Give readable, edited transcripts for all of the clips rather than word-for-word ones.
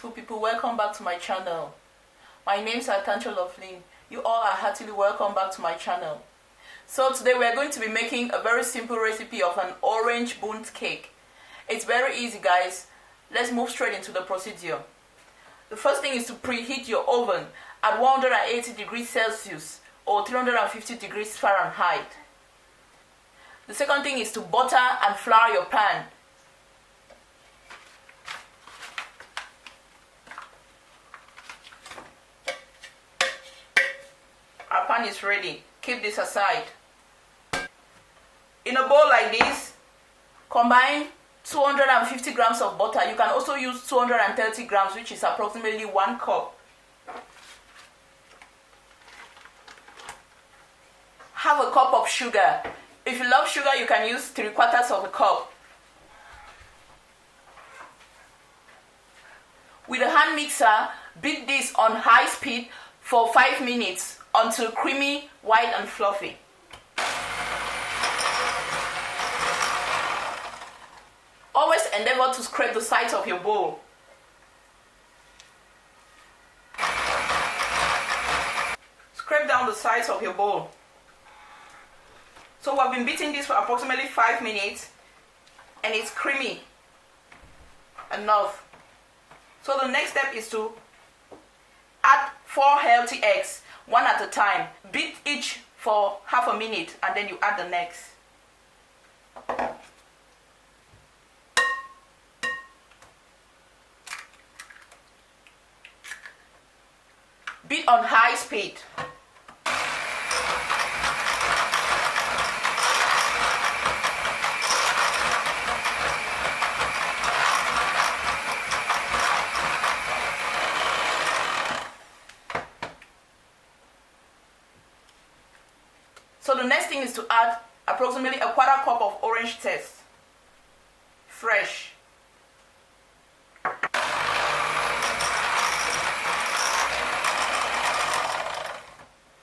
beautiful people, welcome back to my channel. My name is Untitled Chapter. You all are heartily welcome back to my channel. So today we are going to be making a very simple recipe of an orange Bundt cake. It's very easy, guys. Let's move straight into the procedure. The first thing is to preheat your oven at 180 degrees Celsius or 350 degrees Fahrenheit. The second thing is to butter and flour your pan. Our pan is ready. Keep this aside. In a bowl like this, combine 250 grams of butter. You can also use 230 grams, which is approximately 1 cup. Have a cup of sugar. If you love sugar, you can use 3/4 of a cup. With a hand mixer, beat this on high speed for 5 minutes until creamy, white and fluffy. Always endeavor to scrape the sides of your bowl. Scrape down the sides of your bowl. So we've been beating this for approximately 5 minutes and it's creamy enough. So the next step is to add 4 healthy eggs, one at a time. Beat each for half a minute and then you add the next. Beat on high speed. So the next thing is to add approximately 1/4 cup of orange zest, fresh.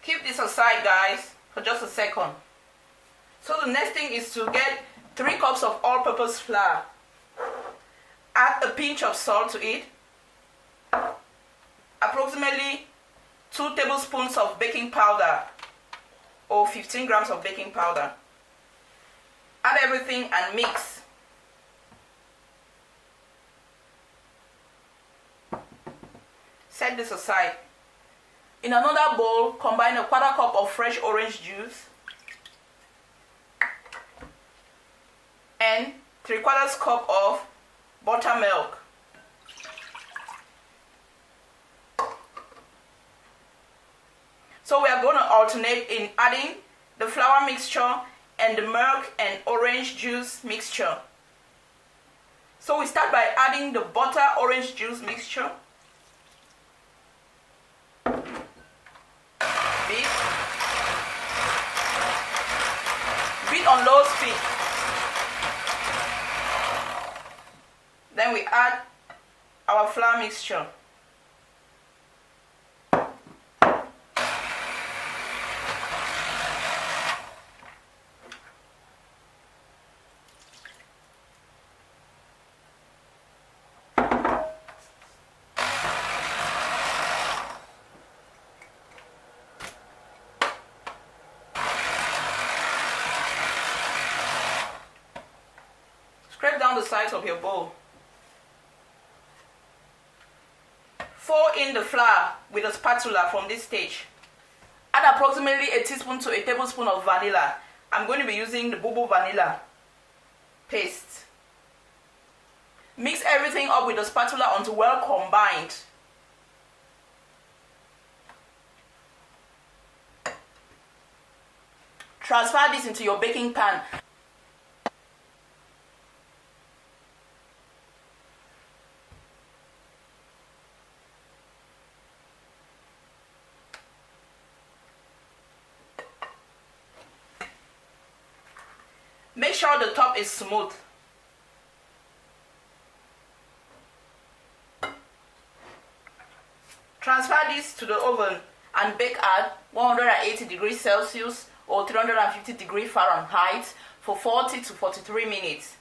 Keep this aside, guys, for just a second. So the next thing is to get 3 cups of all-purpose flour. Add a pinch of salt to it, approximately 2 tablespoons of baking powder or 15 grams of baking powder. Add everything and mix. Set this aside. In another bowl, combine 1/4 cup of fresh orange juice and 3/4 cup of buttermilk. So we are going to alternate in adding the flour mixture and the milk and orange juice mixture. So we start by adding the butter orange juice mixture. Beat on low speed. Then we add our flour mixture. Scrape down the sides of your bowl. Fold in the flour with a spatula from this stage. Add approximately a teaspoon to a tablespoon of vanilla. I'm going to be using the Bobo vanilla paste. Mix everything up with the spatula until well combined. Transfer this into your baking pan. Make sure the top is smooth. Transfer this to the oven and bake at 180 degrees Celsius or 350 degrees Fahrenheit for 40 to 43 minutes.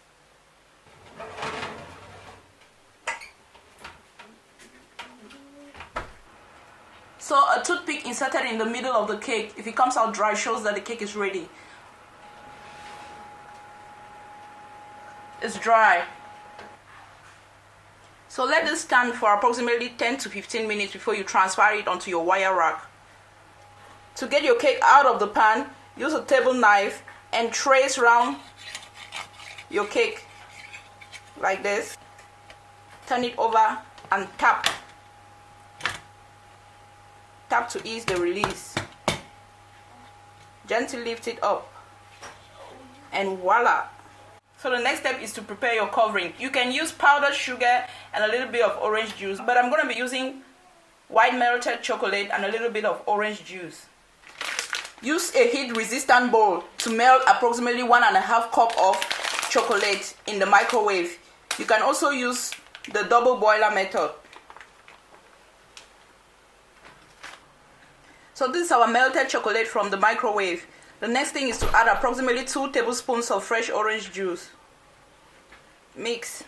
So a toothpick inserted in the middle of the cake, if it comes out dry, shows that the cake is ready. It's dry. So let this stand for approximately 10 to 15 minutes before you transfer it onto your wire rack. To get your cake out of the pan, use a table knife and trace round your cake like this. Turn it over and tap. Tap to ease the release. Gently lift it up. And voila! So the next step is to prepare your covering. You can use powdered sugar and a little bit of orange juice, but I'm going to be using white melted chocolate and a little bit of orange juice. Use a heat-resistant bowl to melt approximately 1.5 cups of chocolate in the microwave. You can also use the double boiler method. So this is our melted chocolate from the microwave. The next thing is to add approximately 2 tablespoons of fresh orange juice. Mix.